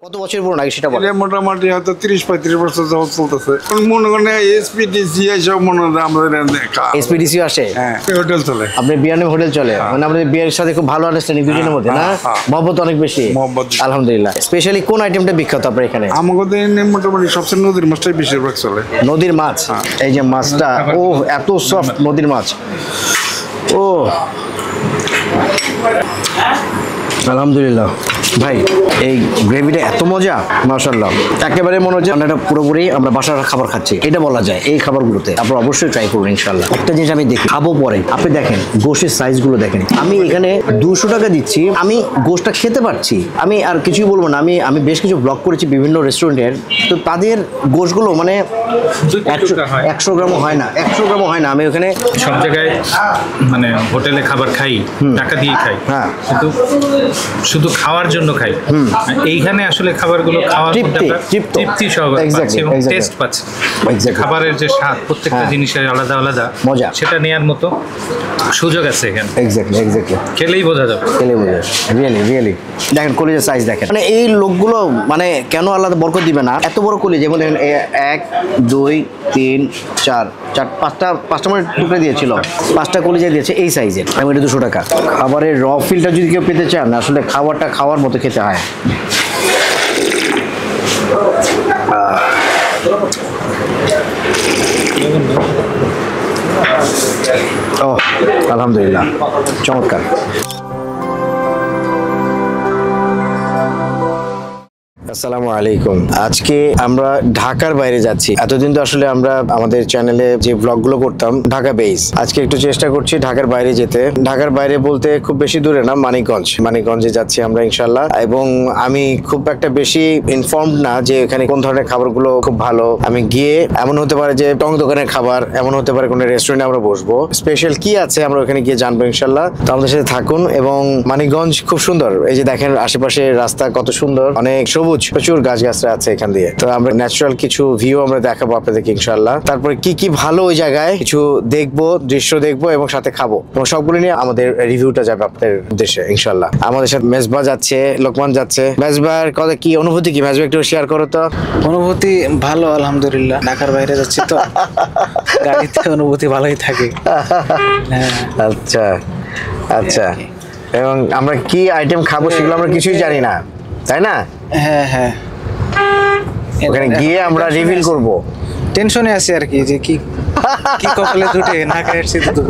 কত বছর পুরনো আগে সেটা বলেন। মোটামুটি হয়তো 30-35 বছর যাবত চলতেছে। মনে করেন এসপিডিসি এইসব মনে হয় আমাদের এসপিডিসি আসে, হ্যাঁ হোটেল চলে। আপনি বিয়ানে হোটেল চলে, মানে আমাদের বিয়ের সাথে খুব ভালো আন্ডারস্ট্যান্ডিং দুজনের মধ্যে না? মহব্বত অনেক বেশি, আলহামদুলিল্লাহ। স্পেশালি কোন আইটেমটা বিখ্যাত আপনার এখানে? আমাদের মোটামুটি সবচেয়ে নদীর মাছটাই বেশিরভাগ চলে। নদীর মাছ, এই যে মাছটা, ও এত সফট নদীর মাছ, ও আলহামদুলিল্লাহ ভাই, এই গ্রেভিটা এত মজা, মাশাআল্লাহ। একেবারে মনে হচ্ছে আমরা পুরোপুরি আমরা বাসার খাবার খাচ্ছি, এটা বলা যায় এই খাবারগুলোতে। আপনারা অবশ্যই ট্রাই করুন ইনশাআল্লাহ। একটা জিনিস আমি দেখি, খাবো পরে, আপনি দেখেন গোশের সাইজগুলো দেখেন। আমি এখানে 200 টাকা দিচ্ছি, আমি গোশটা খেতে পারছি। আমি আর কিছুই বলবো না। আমি বেশ কিছু ব্লগ করেছি বিভিন্ন রেস্টুরেন্টের, তো তাদের গোশগুলো মানে 100 গ্রামও হয় না, 100 গ্রামও হয় না। আমি ওখানে সব জায়গায় মানে হোটেলে খাবার খাই, টাকা দিয়ে খাই, হ্যাঁ, কিন্তু শুধু খাওয়ার জন্য খাই। এইখানে আসলে খাবারগুলো খাওয়ার তৃপ্তি সহকারে পাচ্ছি এবং টেস্ট পাচ্ছি। খাবারের যে স্বাদ, প্রত্যেকটা জিনিসের আলাদা আলাদা মজা, সেটা নেওয়ার মতো সুযোগ আছে এখানে। এক্স্যাক্টলি খেলেই বোঝা যাবে, রিয়েলি দেখেন কলিজের সাইজ দেখেন। মানে এই লোকগুলো মানে কেন আলাদা বরকত দিবে না? এত বড় কলিজ, যেমন 1 2 3 4 5টা মানে টুকরে দিয়েছিল, 5টা কলিজে দিয়েছে এই সাইজের। আমি এটা 200 টাকা। খাবারের র ফিলটা যদি কেউ পেতে চান, আসলে খাবারটা খাওয়ার মতো খেতে হয়। ও আলহামদুলিল্লাহ, চমৎকার। আসসালামু আলাইকুম। আজকে আমরা ঢাকার বাইরে যাচ্ছি। এতদিন তো আসলে আমরা আমাদের চ্যানেলে যে ব্লগগুলো করতাম ঢাকা বেস, আজকে একটু চেষ্টা করছি ঢাকার বাইরে যেতে। ঢাকার বাইরে বলতে খুব বেশি দূরে না, মানিকগঞ্জে যাচ্ছি আমরা ইনশাল্লাহ। এবং আমি খুব একটা বেশি ইনফর্মড না যে এখানে কোন ধরনের খাবারগুলো খুব ভালো। আমি গিয়ে এমন হতে পারে যে টং দোকানের খাবার, এমন হতে পারে কোনো রেস্টুরেন্টে আমরা বসবো, স্পেশাল কি আছে আমরা ওখানে গিয়ে জানবো ইনশাল্লাহ। তো আমাদের সাথে থাকুন। এবং মানিকগঞ্জ খুব সুন্দর, এই যে দেখেন আশেপাশে রাস্তা কত সুন্দর, অনেক সবুজ, প্রচুর গাছগাছরা আছে এখান দিয়ে। তো আমরা ন্যাচারাল কিছু ভিউ আমরা দেখাবো আপনাদেরকে ইনশাআল্লাহ। তারপরে কি কি ভালো ওই জায়গায় কিছু দেখবো, দৃশ্য দেখবো এবং সাথে খাবো, এবং সবগুলো নিয়ে আমাদের রিভিউটা যাবে আপনাদের উদ্দেশ্যে ইনশাআল্লাহ। আমাদের সাথে মেজবা যাচ্ছে, লোকমান যাচ্ছে। মেজবার কথা কি অনুভূতি, কি মেজবা একটু শেয়ার করো তো। অনুভূতি ভালো আলহামদুলিল্লাহ, ঢাকার বাইরে যাচ্ছি তো গাড়িতে অনুভূতি ভালোই থাকে। আচ্ছা আচ্ছা, এবং আমরা কি আইটেম খাবো সেগুলো আমরা কিছুই জানি না, তাই না? হ্যাঁ, ওখানে গিয়ে আমরা রিভিল করব। টেনশনে আছি আর কি, যে কি কপালে জুটে না খাইছি তো।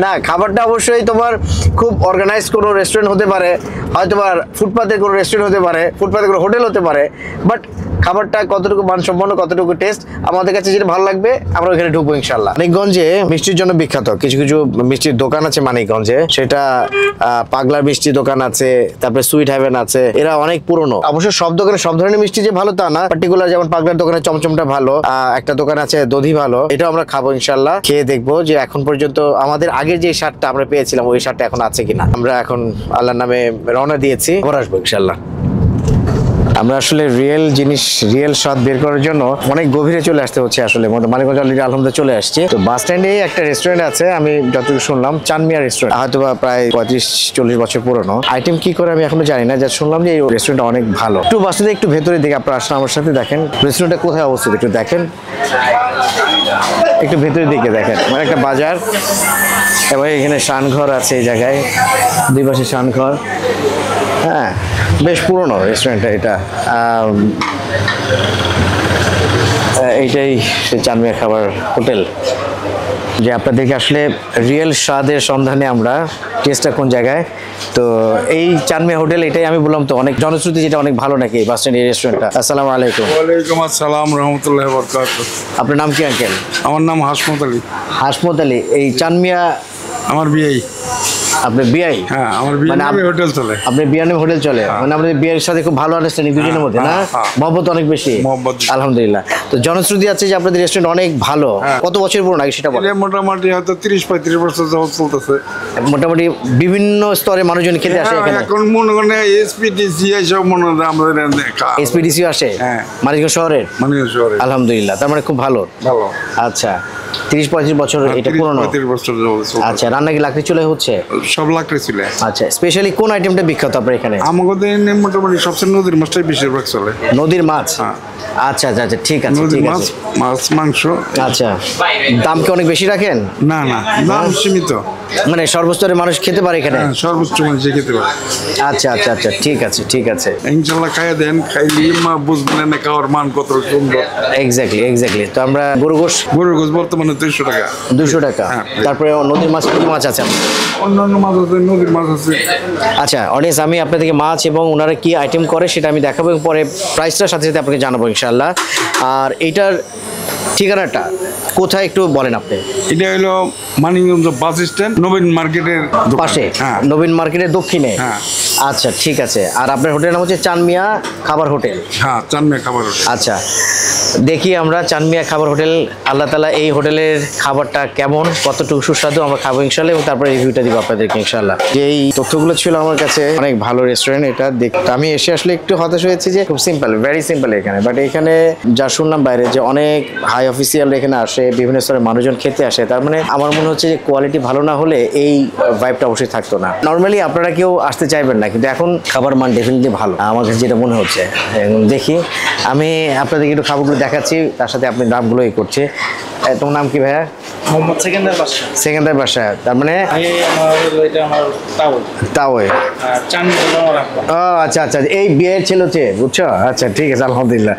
না, খাবারটা অবশ্যই তোমার খুব অর্গানাইজ কোনো রেস্টুরেন্ট হতে পারে, হয়তো বা ফুটপাতের কোনো রেস্টুরেন্ট হতে পারে, ফুটপাতের কোনো হোটেল হতে পারে, বাট খাবারটা কতটুকু মানসম্পন্ন, কতটুকু টেস্ট আমাদের কাছে যেটা ভালো লাগবে আমরা ওখানে ঢুকবো ইনশাল্লাহ। মানিকগঞ্জে মিষ্টির জন্য বিখ্যাত কিছু কিছু মিষ্টির দোকান আছে মানিকগঞ্জে, সেটা পাগলার মিষ্টি দোকান আছে, তারপরে সুইট হেভেন আছে, এরা অনেক পুরনো। অবশ্য সব দোকানে সব ধরনের মিষ্টি যে ভালো তা না, পার্টিকুলার যেমন পাগলার দোকানে চমচমটা ভালো, একটা দোকান আছে দধি ভালো, এটাও আমরা খাবো ইনশাল্লাহ। খেয়ে দেখবো যে এখন পর্যন্ত আমাদের আগের যে স্বাদটা আমরা পেয়েছিলাম ওই স্বাদটা এখন আছে কিনা। আমরা এখন আল্লাহর নামে রওনা দিয়েছি, আবার আসবো ইনশাল্লাহ। আমরা আসলে রিয়েল জিনিস, রিয়েল স্বাদ বের করার জন্য অনেক গভীরে চলে আসতে হচ্ছে। আসলে মানিকগঞ্জ অলরেডি আলহামদুলিল্লাহ চলে আসছে। তো বাস স্ট্যান্ডে একটা রেস্টুরেন্ট আছে, আমি যতটুকু শুনলাম চানমিয়া রেস্টুরেন্ট, হয়তো বা প্রায় 35-40 বছর পুরনো। আইটেম কি করে আমি এখনো জানি না, যা শুনলাম যে এই রেস্টুরেন্টটা অনেক ভালো। একটু বাস স্ট্যান্ডে একটু ভেতরে দিকে আপনারা আসলে আমার সাথে দেখেন রেস্টুরেন্টটা কোথায় অবস্থিত, একটু দেখেন, একটু ভেতরের দিকে দেখেন। মানে একটা বাজার, এবার এখানে শানঘর আছে এই জায়গায়, দুই পাশে শানঘর। হ্যাঁ, বেশ পুরনো রেস্টুরেন্টটা এটা। এইটাই সে চানমিয়া খাবার হোটেল, যে আপনাদেরকে আসলে রিয়েল স্বাদের সন্ধানে আমরা, টেস্টটা কোন জায়গায়। তো এই চানমিয়া হোটেল, এটাই আমি বললাম তো অনেক জনশ্রুতি, যেটা অনেক ভালো নাকি বাস স্ট্যান্ড এই রেস্টুরেন্টটা। আসসালামু আলাইকুম। ওয়ালাইকুম আসসালাম রাহমাতুল্লাহি ওয়া বারাকাতুহু। আপনার নাম কি আঙ্কেল? আমার নাম হাসমত আলী। হাসমত আলী। এই চানমিয়া আমার বিআই। আপনার বিআই? হ্যাঁ, আমার বিআই হোটেল চলে। আপনার বিআই হোটেল চলে, মানে আমাদের বিয়ের সাথে খুব ভালো আন্ডারস্ট্যান্ডিং দুজনের মধ্যে না? মহব্বত অনেক বেশি, আলহামদুলিল্লাহ। তো জনশ্রুতি আছে যে আপনাদের রেস্টুরেন্ট অনেক ভালো। কত বছর পুরনো আগে সেটা বলেন। মোটামুটি হয়তো 30-35 বছর যাবত চলতেছে। মোটামুটি বিভিন্ন স্তরে মানুষজন খেতে আসে এখানে। এখন মনে করেন এসপিডিসি এইসব মনে হয় আমাদের এসপিডিসি আসে, মানিকগঞ্জ শহরের? মানিকগঞ্জ শহরে, আলহামদুলিল্লাহ। তার মানে খুব ভালো। ভালো। আচ্ছা, 30-35 বছর এটা পুরনো। 30-35 বছর যাবত চলতেছে। আচ্ছা, রান্না কি লাকড়ি চুলায় হচ্ছে? সব লাকড়ি ছিল। আচ্ছা, স্পেশালি কোন আইটেমটা বিখ্যাত আপনার এখানে? আমাদের এখানে মোটামুটি সবচেয়ে নদীর মাছটাই বেশিরভাগ চলে। নদীর মাছ? হ্যাঁ। আচ্ছা আচ্ছা আচ্ছা, ঠিক আছে নদীর ঠিক মাছ, আছে। মাছ মাংস। আচ্ছা, দাম কি অনেক বেশি রাখেন? না না, দাম সীমিত। মানে সর্বস্তরের মানুষ খেতে পারে এখানে? হ্যাঁ, সর্বোচ্চ মানুষ খেতে পারে। আচ্ছা আচ্ছা আচ্ছা, ঠিক আছে ঠিক আছে। ইনশাল্লাহ খাইয়ে দেন, খাইলে মা বুঝবেন না খাওয়ার মান কত সুন্দর। Exactly exactly. তো আমরা গরু গোশ গরুর গোশ বর্তমানে 200 টাকা। 200 টাকা। হ্যাঁ। তারপরে নদীর মাছ, কি মাছ আছে? অন্যান্য মাছ আছে, নদীর মাছ আছে। আচ্ছা অডিয়েন্স, আমি আপনাদেরকে মাছ এবং ওনারা কি আইটেম করে সেটা আমি দেখাবো এবং পরে প্রাইসটার সাথে সাথে আপনাকে জানাবো ইনশাআল্লাহ। আর এইটার ঠিকানাটা কোথায় একটু বলেন আপনি? এটা হলো মানিকগঞ্জ বাস স্ট্যান্ড, নবীন মার্কেটের দোকান। পাশে? হ্যাঁ। নবীন মার্কেটের দক্ষিণে? হ্যাঁ। আচ্ছা ঠিক আছে। আর আপনার হোটেলের নাম হচ্ছে চানমিয়া খাবার হোটেল? হ্যাঁ, চানমিয়া খাবার হোটেল। আচ্ছা, দেখি আমরা চানমিয়া খাবার হোটেল, আল্লাহ তাআলা এই হোটেলের খাবারটা কেমন, কতটুকু সুস্বাদু আমরা খাবো ইনশাআল্লাহ, এবং তারপরে রিভিউটা দিব আপনাদেরকে ইনশাআল্লাহ। এই তথ্যগুলো ছিল আমার কাছে। অনেক ভালো রেস্টুরেন্ট এটা দেখতে। আমি এসে আসলে একটু হতাশ হয়েছি যে খুব সিম্পল, ভেরি সিম্পল এখানে, বাট এখানে যা শুনলাম বাইরে যে অনেক হাই অফিসিয়াল এখানে আসে, বিভিন্ন স্তরের মানুষজন খেতে আসে, তার মানে আমার মনে হচ্ছে যে কোয়ালিটি ভালো না হলে এই ভাইবটা অবশ্যই থাকতো না। নর্মালি আপনারা কেউ আসতে চাইবেন না, কিন্তু এখন খাবার মান ডেফিনেটলি ভালো আমার কাছে যেটা মনে হচ্ছে। দেখি আমি আপনাদেরকে একটু খাবারগুলো দেখাচ্ছি, তার সাথে আপনি দামগুলো এই করছে। তোমার নাম কি ভাইয়া? মোহাম্মদ সেকেন্দার বাসা। সেকেন্দার বাসা, তার মানে এটা আমার তাও তাওই। চাঁদনি হলো আমার আব্বা। ও আচ্ছা আচ্ছা, এই বিয়ের ছিল হচ্ছে, বুঝছো? আচ্ছা ঠিক আছে, আলহামদুলিল্লাহ।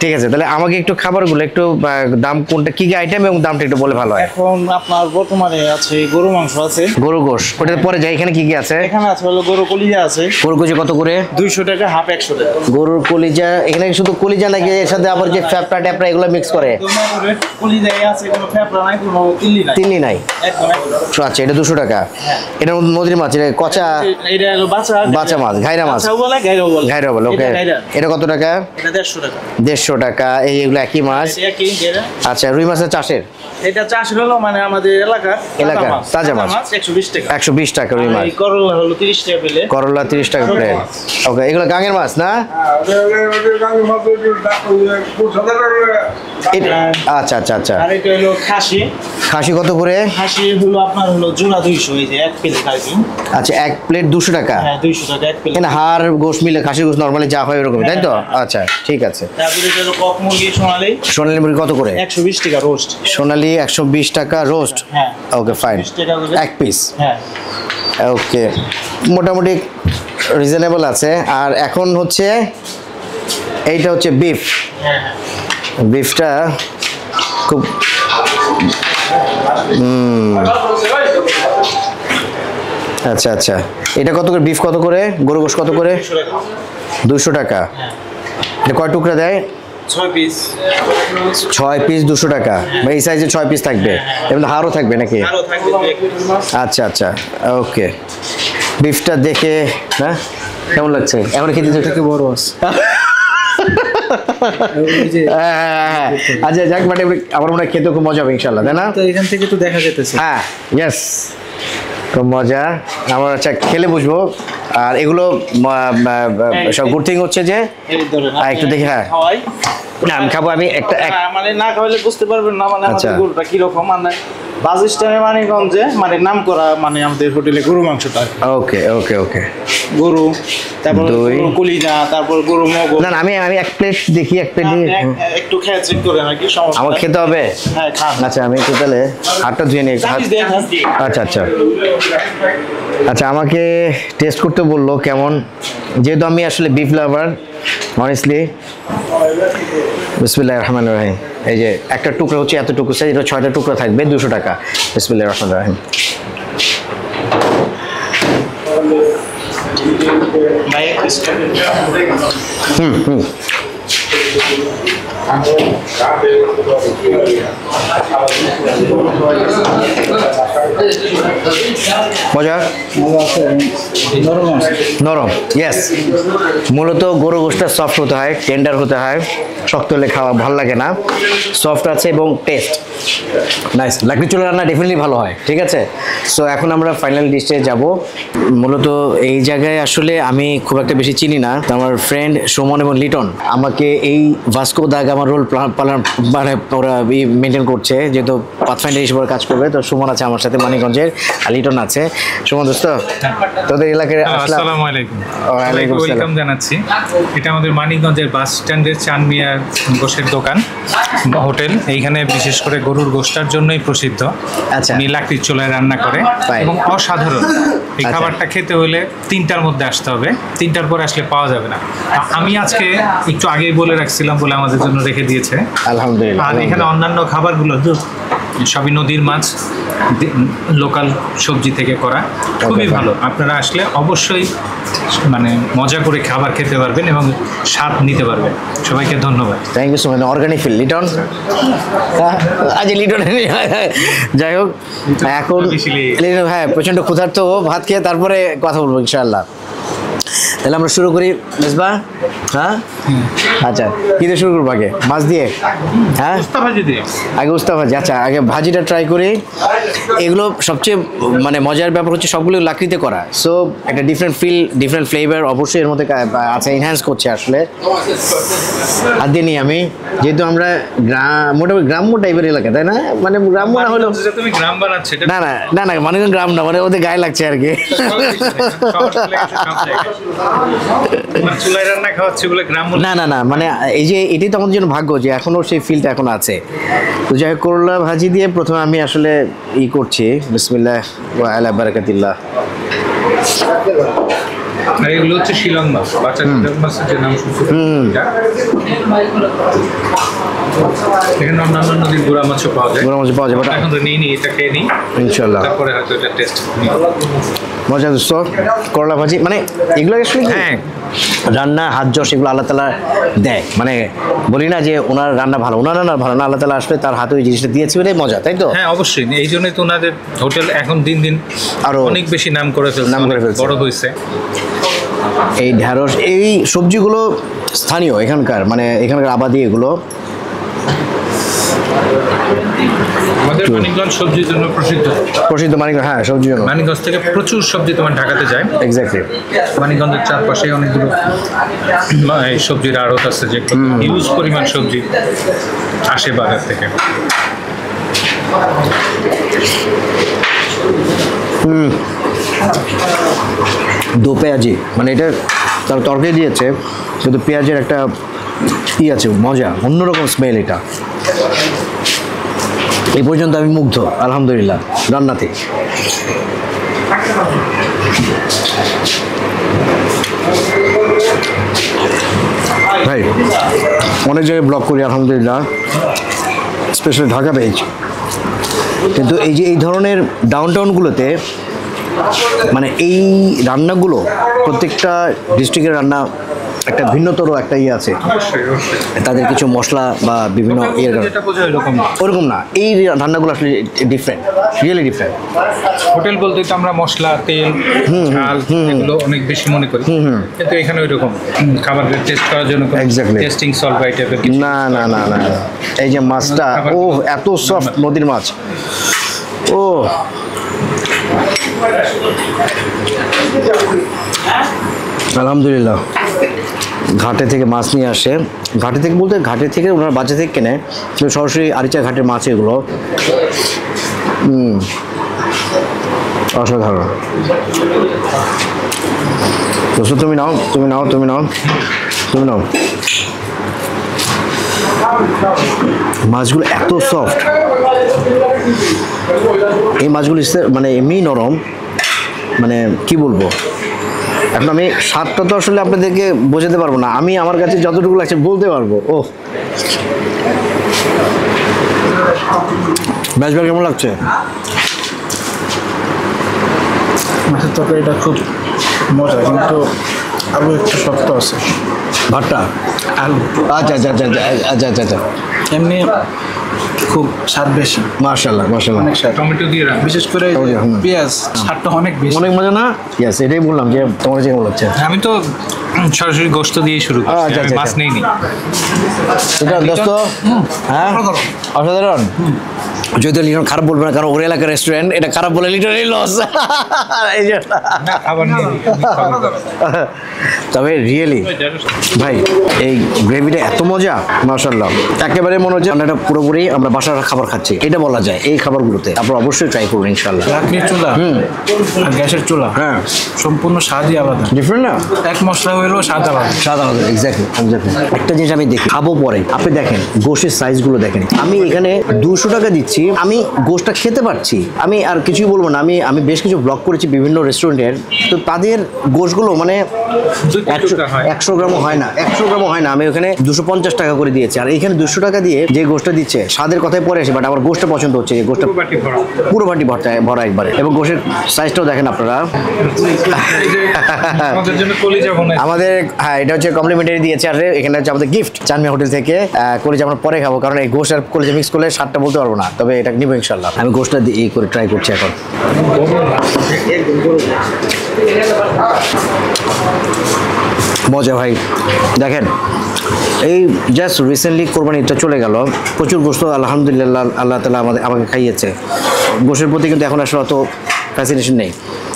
ঠিক আছে, তাহলে আমাকে একটু খাবারগুলো একটু দাম কোনটা, কি কি আইটেম এবং দামটা একটু বলে ভালো হয়। এখন আপনার বর্তমানে আছে গরু মাংস আছে, গরু গোশ, ওটা পরে যাই। এখানে কি কি আছে? এখানে আছে হলো গরু কলিজা আছে, গরু কলিজা কত করে? 200 টাকা, হাফ 100 টাকা। গরুর কলিজা এখানে শুধু কলিজা নাকি এর সাথে আবার যে ফ্যাপটা ট্যাপটা এগুলো মিক্স করে? কলিজাই আছে, কোনো ফেফড়া নাই, কোনো তিল্লি নাই, তিন্নি নাই? একদম একদম। আচ্ছা, এটা 200 টাকা। এটা নদীর মাছ, এটা কচা এটা হলো বাচ্চা মাছ, ঘাইরা মাছ। বাচ্চাও বলে, গাইরাও বলে। ঘাইরা বলে, ওকে। এটা গাইরা। এটা কত টাকা? এটা 150 টাকা। 150 টাকা। এগুলো একই মাছ? এটা কি গাইরা? আচ্ছা, রুই মাছের চাষের? এটা চাষ হলো মানে আমাদের এলাকার তাজা মাছ। 120 টাকা। 120 টাকা রুই মাছ। এই করলা হলো 30 টাকা পেলে। করলা 30 টাকা প্লেট। ওকে, এগুলো গাঙের মাছ না? আচ্ছা আচ্ছা আচ্ছা। আর এটা হলো খাসি। খাসি কত করে? খাসি হলো আপনার হলো জোড়া 200, এই যে এক প্লেট খাসি। আচ্ছা, এক প্লেট 200 টাকা? হ্যাঁ, 200 টাকা এক প্লেট। এখানে হাড় গোশ মিলে, খাসির গোশ নরমালি যা হয় এরকম, তাই তো? আচ্ছা ঠিক আছে। তারপরে এটা হলো কক মুরগি সোনালী। সোনালী মুরগি কত করে? 120 টাকা রোস্ট। সোনালী 120 টাকা রোস্ট? হ্যাঁ। Okay fine. 20 টাকা করে এক পিস? হ্যাঁ। ওকে, মোটামুটি রিজনেবল আছে। আর এখন হচ্ছে এইটা হচ্ছে বিফ। হ্যাঁ। বিফটা খুব আচ্ছা আচ্ছা। এটা কত করে? বিফ কত করে? গরু গোশ কত করে? 200 টাকা। এটা কয় টুকরা দেয়? 6 পিস। 6 পিস 200 টাকা। এই সাইজে 6 পিস থাকবে, এর মধ্যে হাড়ও থাকবে নাকি? আরো থাকবে 2 পিস। আচ্ছা আচ্ছা, ওকে। বিফটা দেখে না কেমন লাগছে? এখন খেতে থেকে বড় আছে। আচ্ছা যাক, মানে আমার মনে হয় খেতে খুব মজা হবে ইনশাল্লাহ, তাই না? তো এখান থেকে তো দেখা যেতেছে। হ্যাঁ, ইয়েস, খুব মজা। আমার আচ্ছা খেলে বুঝবো। আর এগুলো সব গুড থিং হচ্ছে যে এই ধরেন একটু দেখি। হ্যাঁ, খাওয়াই না আমি খাবো। আমি একটা মানে না খাওয়ালে বুঝতে পারবেন না মানে আচ্ছা। আমাদের গরুটা কিরকম। মানে বাস স্ট্যান্ডে মানিকগঞ্জে মানে নাম করা মানে আমাদের হোটেলে গরু মাংসটা। ওকে ওকে ওকে। গরু, তারপর দই। গরু কলিজা, তারপর গরু মগজ। না না, আমি এক প্লেট দেখি, এক প্লেট একটু খেয়ে চেক করে নাকি সমস্যা। আমার খেতে হবে? হ্যাঁ খান। আচ্ছা, আমি একটু তাহলে হাতটা ধুয়ে নিই। আচ্ছা আচ্ছা আচ্ছা, আমাকে টেস্ট করতে বললো কেমন, যেহেতু আমি আসলে বিফ লাভার অনেস্টলি। বিসমিল্লাহির রহমানির রহিম। এই যে একটা টুকরা হচ্ছে এতটুকু সাইজ, এটা 6টা টুকরা থাকবে, 200 টাকা। বিসমিল্লাহির রহমানির রহিম। মজা? নরম, ইয়েস। মূলত গরু গোশটা সফট হতে হয়, টেন্ডার হতে হয়। শক্ত হলে খাওয়া ভালো লাগে না। সফট আছে এবং টেস্ট নাইস। লাকড়ি চুলা রান্না ডেফিনেটলি ভালো হয়। ঠিক আছে, সো এখন আমরা ফাইনাল ডিশে যাব। মূলত এই জায়গায় আসলে আমি খুব একটা বেশি চিনি না। তো আমার ফ্রেন্ড সুমন এবং লিটন আমাকে এই ভাস্কো দা আমার রোল মানে ওরা মেনটেন করছে, যেহেতু পাথফাইন্ডার হিসেবে কাজ করবে। তো সুমন আছে আমার সাথে মানিকগঞ্জের, আর লিটন আছে। সুমন দোস্ত, তোদের এলাকায় আসসালামু আলাইকুম। ওয়েলকাম জানাচ্ছি। এটা আমাদের মানিকগঞ্জের বাস স্ট্যান্ডের চানমিয়া গোশের দোকান, হোটেল। এইখানে বিশেষ করে গরুর গোশটার জন্যই প্রসিদ্ধ। আচ্ছা, উনি লাকড়ির চুলায় রান্না করে এবং অসাধারণ। এই খাবারটা খেতে হলে 3টার মধ্যে আসতে হবে, 3টার পরে আসলে পাওয়া যাবে না। আমি আজকে একটু আগেই বলে রাখছিলাম বলে আমাদের জন্য রেখে দিয়েছে, আলহামদুলিল্লাহ। আর এখানে অন্যান্য খাবারগুলো সবই নদীর মাছ, লোকাল সবজি থেকে করা, খুবই ভালো। আপনারা আসলে অবশ্যই মানে মজা করে খাবার খেতে পারবেন এবং স্বাদ নিতে পারবেন। সবাইকে ধন্যবাদ। Thank you so much. Organic ফিল লিটন, আজ লিটন। যাই হোক, এখন লিটন হ্যাঁ প্রচণ্ড ক্ষুধার্ত, ভাত খেয়ে তারপরে কথা বলবো ইনশাআল্লাহ। তাহলে আমরা শুরু করি মেজবা। হ্যাঁ আচ্ছা, কী দিয়ে শুরু করবো? আগে মাছ দিয়ে? হ্যাঁ আগে উস্তা ভাজি। আচ্ছা, আগে ভাজিটা ট্রাই করি। এগুলো সবচেয়ে মানে মজার ব্যাপার হচ্ছে সবগুলো লাকড়িতে করা, সো একটা ডিফারেন্ট ফিল, ডিফারেন্ট ফ্লেভার অবশ্যই এর মধ্যে আছে, এনহ্যান্স করছে আসলে। আর দিয়ে নিই আমি, যেহেতু আমরা মোটামুটি গ্রাম্য টাইপের এলাকা, তাই না? মানে গ্রাম্য না হলেও তুমি গ্রাম বানাচ্ছ? না না না না, মানে গ্রাম না, মানে ওদের গায়ে লাগছে আর কি। চুলায় রান্না খাওয়াচ্ছি বলে গ্রাম না না না, মানে এই যে এটাই তো আমাদের জন্য ভাগ্য যে এখনো সেই ফিলটা এখন আছে। তো যাই হোক, করলা ভাজি দিয়ে প্রথমে আমি আসলে করছি। বিসমিল্লাহ ওয়া আলা বারাকাতিল্লাহ। আর এগুলো হচ্ছে শিলং মাছ, বাচ্চা মাছের যে নাম শুনছি। এখানে অন্যান্য নদীর গুড়া মাছও পাওয়া যায়। গুড়া মাছ পাওয়া যায়, এখন তো নিই এটা খেয়ে নিই ইনশাআল্লাহ, তারপরে হয়তো এটা টেস্ট মজা। দোস্ত, করলা ভাজি মানে এগুলো আসলে হ্যাঁ রান্না হাত যশ এগুলো আল্লাহ তাআলা দেয়। মানে বলি না যে ওনার রান্না ভালো, ওনার রান্না ভালো না, আল্লাহ তাআলা আসলে তার হাতে ওই জিনিসটা দিয়েছে বলে মজা, তাই তো? হ্যাঁ অবশ্যই। এই জন্যই তো ওনাদের হোটেল এখন দিন দিন আরো অনেক বেশি নাম করে ফেলছে, বড় হয়েছে। এই ঢ্যাঁড়স, এই সবজিগুলো স্থানীয় এখানকার, মানে এখানকার আবাদি এগুলো। আমাদের মানিকগঞ্জ সবজির জন্য প্রসিদ্ধ। মানিকগঞ্জ, হ্যাঁ সবজির জন্য। মানিকগঞ্জ থেকে প্রচুর সবজি তোমার ঢাকাতে যায়। এক্স্যাক্টলি। মানিকগঞ্জের চারপাশে অনেকগুলো এই সবজির আড়ত আছে, যে হিউজ পরিমাণ সবজি আসে বাজার থেকে। দো পেঁয়াজি, মানে এটা তার তরকারি দিয়েছে কিন্তু পেঁয়াজের একটা আছে, মজা, অন্যরকম স্মেল এটা। এই পর্যন্ত আমি মুগ্ধ আলহামদুলিল্লাহ রান্নাতে। ভাই অনেক জায়গায় ব্লগ করি আলহামদুলিল্লাহ, স্পেশালি ঢাকা পেজ, কিন্তু এই যে এই ধরনের ডাউনটাউনগুলোতে মানে এই রান্নাগুলো প্রত্যেকটা ডিস্ট্রিক্টের রান্না একটা ভিন্নতর একটা আছে, তাদের কিছু মশলা বা বিভিন্ন ওরকম না। এই রান্নাগুলো আসলে ডিফারেন্ট, রিয়েলি ডিফারেন্ট। হোটেল বলতে তো আমরা মশলা, তেল, ঝাল এগুলো অনেক বেশি মনে করি, কিন্তু এখানে ওই রকম খাবারের টেস্ট করার জন্য টেস্টিং সল্ট বাই টাইপের না না না না। এই যে মাছটা, ও এত সফট নদীর মাছ, ও আলহামদুলিল্লাহ। ঘাটে থেকে মাছ নিয়ে আসে, ঘাটে থেকে বলতে ঘাটে থেকে ওনারা বাচ্চা থেকে কেনে, কিন্তু সরাসরি আরিচা ঘাটের মাছ এগুলো। অসাধারণ। দোস্ত তুমি নাও, তুমি নাও, তুমি নাও, তুমি নাও। মাছগুলো এত সফট, এই মাছগুলো মানে এমনি নরম, মানে কি বলবো। এখন আমি স্বাদটা তো আসলে আপনাদেরকে বোঝাতে পারবো না, আমি আমার কাছে যতটুকু লাগছে বলতে পারবো। ও ব্যাসবার কেমন লাগছে? মাছের তরকারিটা খুব মজা, কিন্তু আলু একটু শক্ত আছে। ভাতটা আলু আচ্ছা আচ্ছা আচ্ছা আচ্ছা আচ্ছা আচ্ছা, এমনি খুব স্বাদ বেশি। মাশাআল্লাহ মাশাআল্লাহ। অনেক স্বাদ, টমেটো দিয়ে বিশেষ করে পেঁয়াজ স্বাদটা অনেক বেশি, অনেক মজা না? ইয়েস, এটাই বললাম যে তোমার যে কেমন লাগছে। আমি তো সরাসরি গোশত দিয়ে শুরু করছি, আচ্ছা, আমি আচ্ছা, মাছ আচ্ছা। নেইনি। এটা দোস্ত, হ্যাঁ অসাধারণ। যদিও লিটন খারাপ বলবে না, কারণ ওর এলাকার রেস্টুরেন্ট, এটা খারাপ বলে লিটনের লস। এই জন্য খাবার নিয়ে তবে রিয়েলি ভাই এই গ্রেভিটা এত মজা, মাশাআল্লাহ, একেবারে মনে হচ্ছে এটা পুরোপুরি আমরা বাসার খাবার খাচ্ছি, এটা বলা যায় এই খাবারগুলোতে। আপনারা অবশ্যই ট্রাই করুন ইনশাআল্লাহ। লাকড়ির চুলা আর গ্যাসের চুলা হ্যাঁ, সম্পূর্ণ স্বাদই আলাদা, ডিফারেন্ট না? এক মশলা হইলেও স্বাদ আলাদা। সাদা আলাদা, এক্স্যাক্টলি। একটা জিনিস আমি দেখি খাবো পরে, আপনি দেখেন গোশের সাইজগুলো দেখেন। আমি এখানে 200 টাকা দিচ্ছি, আমি গোশটা খেতে পারছি, আমি আর কিছুই বলবো না। আমি বেশ কিছু ব্লগ করেছি বিভিন্ন রেস্টুরেন্টের, তো তাদের গোশগুলো মানে 100 গ্রামও হয় না, 100 গ্রামও হয় না। আমি ওখানে 250 টাকা করে দিয়েছি, আর এখানে 200 টাকা দিয়ে যে গোশটা দিচ্ছে, স্বাদের কথায় পরে আসে, বাট আমার গোশটা পছন্দ হচ্ছে। এই গোশটা পুরো বাটি ভরা একবারে, এবং গোশের সাইজটাও দেখেন আপনারা। আমাদের হ্যাঁ, এটা হচ্ছে কমপ্লিমেন্টারি দিয়েছে। আর এখানে হচ্ছে আমাদের গিফট চানমিয়া হোটেল থেকে। কলিজা আমরা পরে খাবো, কারণ এই গোশ আর কলিজা মিক্স করলে স্বাদটা বলতে পারবো না, তবে এটা নিবো ইনশাল্লাহ। আমি গোশটা এই করে ট্রাই করছি এখন। মজা ভাই, দেখেন এই জাস্ট রিসেন্টলি কোরবানি ঈদটা চলে গেল, প্রচুর গোশত আলহামদুলিল্লাহ আল্লাহ তাআলা আমাকে খাইয়েছে। গোশের প্রতি কিন্তু এখন আসলে অত ফ্যাসিনেশন নেই,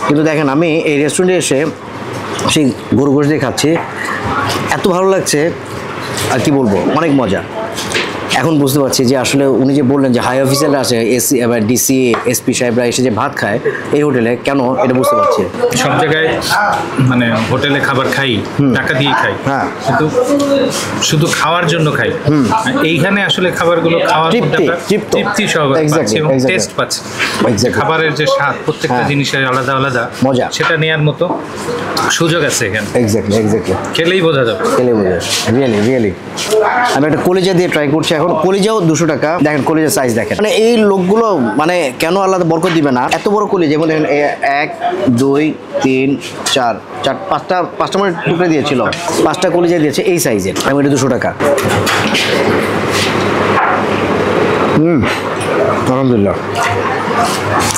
কিন্তু দেখেন আমি এই রেস্টুরেন্টে এসে সেই গরু গোশ দিয়ে খাচ্ছি, এত ভালো লাগছে আর কি বলবো, অনেক মজা। এখন বুঝতে পারছি যে আসলে উনি যে বললেন যে হাই অফিসাররা আসে, এসি এবার ডিসি এসপি সাহেবরা এসে যে ভাত খায় এই হোটেলে, কেন এটা বুঝতে পারছি। সব জায়গায় মানে হোটেলে খাবার খাই, টাকা দিয়ে খাই, হ্যাঁ, কিন্তু শুধু খাওয়ার জন্য খাই। এইখানে আসলে খাবারগুলো খাওয়ার তৃপ্তি সহকারে পাচ্ছি এবং টেস্ট পাচ্ছি। খাবারের যে স্বাদ, প্রত্যেকটা জিনিসের আলাদা আলাদা মজা, সেটা নেওয়ার মতো সুযোগ আছে এখানে। এক্স্যাক্টলি খেলেই বোঝা যাবে, রিয়েলি। আমি একটা কলিজা দিয়ে ট্রাই করছি এখন। কলিজাও 200 টাকা। দেখেন কলিজার সাইজ দেখেন, মানে এই লোকগুলো মানে কেন আল্লাহ বরকত দিবে না, এত বড় কলিজা। যেমন দেখেন 1 2 3 4 5টা মানে টুকরে দিয়েছিল, 5টা কলিজা দিয়েছে এই সাইজের। আমি এটা 200 টাকা। আলহামদুলিল্লাহ,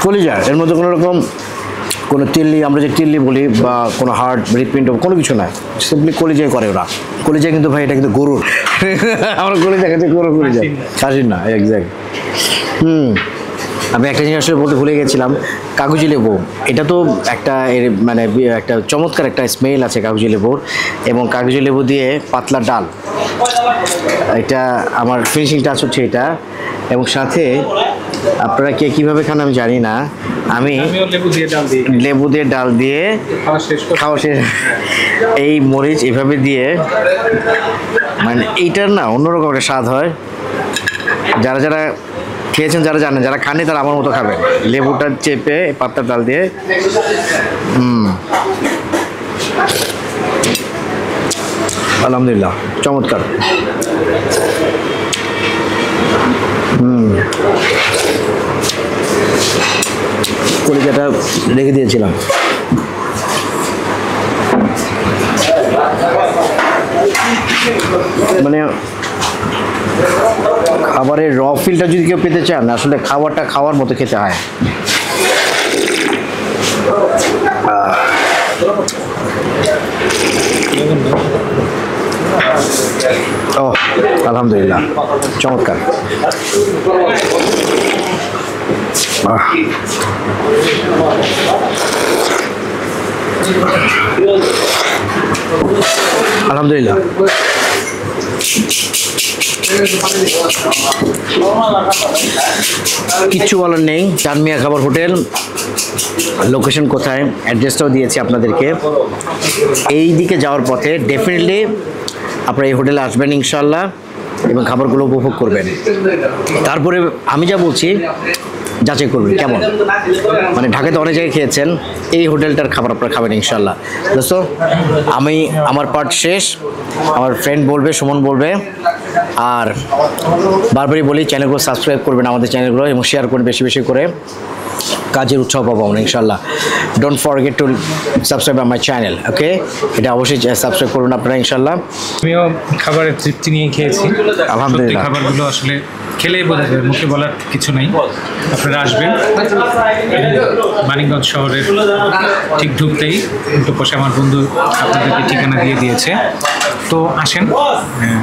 কলিজা এর মধ্যে কোনো রকম কোনো তিল্লি, আমরা যে তিল্লি বলি, বা কোনো হার্ট হৃৎপিণ্ড কোনো কিছু নাই, সিম্পলি কলিজাই করে ওরা। কলিজা কিন্তু ভাই এটা কিন্তু গরুর, আমরা কলিজা খেতে গরু কলিজা, খাসির না। এক্স্যাক্ট। আমি একটা জিনিস আসলে বলতে ভুলে গেছিলাম, কাগজি লেবু, এটা তো একটা মানে একটা চমৎকার একটা স্মেল আছে কাগজি লেবুর, এবং কাগজি লেবু দিয়ে পাতলা ডাল, এটা আমার ফিনিশিং টাচ হচ্ছে এটা। এবং সাথে আপনারা কে কীভাবে খান আমি জানি না, আমি লেবু দিয়ে ডাল দিয়ে খাওয়া শেষ, এই মরিচ এভাবে দিয়ে, মানে এইটার না অন্যরকম একটা স্বাদ হয়। যারা যারা খেয়েছেন, যারা জানেন, যারা খাননি তারা আমার মতো খাবেন, লেবুটা চেপে পাতলা ডাল দিয়ে। আলহামদুলিল্লাহ, চমৎকার। কলিজাটা রেখে দিয়েছিলাম, মানে খাবারের র ফিলটা যদি কেউ পেতে চান, আসলে খাবারটা খাওয়ার মতো খেতে হয়। ও আলহামদুলিল্লাহ, চমৎকার। আলহামদুলিল্লাহ, কিচ্ছু বলার নেই। চানমিয়া খাবার হোটেল, লোকেশন কোথায়, অ্যাড্রেসটাও দিয়েছি আপনাদেরকে। এই দিকে যাওয়ার পথে ডেফিনেটলি আপনারা এই হোটেলে আসবেন ইনশাল্লাহ, এবং খাবারগুলো উপভোগ করবেন। তারপরে আমি যা বলছি যাচাই করবেন কেমন, মানে ঢাকাতে অনেক জায়গায় খেয়েছেন, এই হোটেলটার খাবার আপনারা খাবেন ইনশাল্লাহ। দোস্ত, আমি আমার পার্ট শেষ, আমার ফ্রেন্ড বলবে, সুমন বলবে, আর বারবারই বলি চ্যানেলগুলো সাবস্ক্রাইব করবেন আমাদের চ্যানেলগুলো, এবং শেয়ার করবেন বেশি বেশি করে, কাজের উৎসাহ পাবো আমরা ইনশাল্লাহ। Don't forget to subscribe my channel, okay? এটা অবশ্যই সাবস্ক্রাইব করবেন আপনারা ইনশাল্লাহ। আমিও খাবারের তৃপ্তি নিয়ে খেয়েছি, আলহামদুলিল্লাহ। খাবারগুলো আসলে খেলেই বোঝা যাবে, মুখে বলার কিছু নেই। আপনারা আসবেন, মানিকগঞ্জ শহরের ঠিক ঢুকতেই একটু পাশে আমার বন্ধু আপনাদেরকে ঠিকানা দিয়ে দিয়েছে। তো আসেন,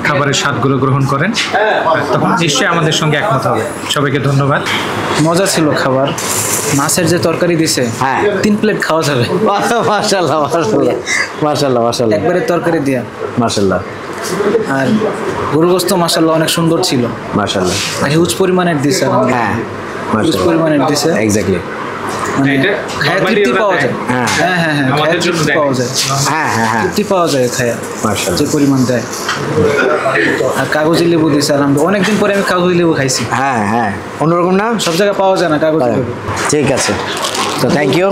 খাবারের স্বাদগুলো গ্রহণ করেন, তখন নিশ্চয়ই আমাদের সঙ্গে একমত হবে। সবাইকে ধন্যবাদ। মজা ছিল খাবার, মাছের যে তরকারি দিছে হ্যাঁ। 3 প্লেট খাওয়া যাবে মাশাআল্লাহ মাশাআল্লাহ মাশাআল্লাহ মাশাআল্লাহ একবারে তরকারি দিয়া। মাশাআল্লাহ আর গরু গোস্ত মাশাআল্লাহ অনেক সুন্দর ছিল, মাশাআল্লাহ। আর হিউজ পরিমাণের দিছে, হ্যাঁ হিউজ পরিমাণের দিছে, এক্স্যাক্টলি। মানে এটা খায়া normally তৃপ্তি ওরা পাওয়া দেয়। যায়। হ্যাঁ হ্যাঁ হ্যাঁ, আমাদের খায়া জন্য তৃপ্তি দেয়। পাওয়া যায়, হ্যাঁ হ্যাঁ হ্যাঁ তৃপ্তি পাওয়া যায় খায়া, মাশাআল্লাহ। যে পরিমাণ দেয়। আর কাগজি লেবু দিছে আলহামদুলিল্লাহ, অনেকদিন পরে আমি কাগজি লেবু খাইছি, হ্যাঁ হ্যাঁ অন্যরকম না? সব জায়গায় পাওয়া যায় না কাগজি লেবু। ঠিক আছে, তো থ্যাংক ইউ।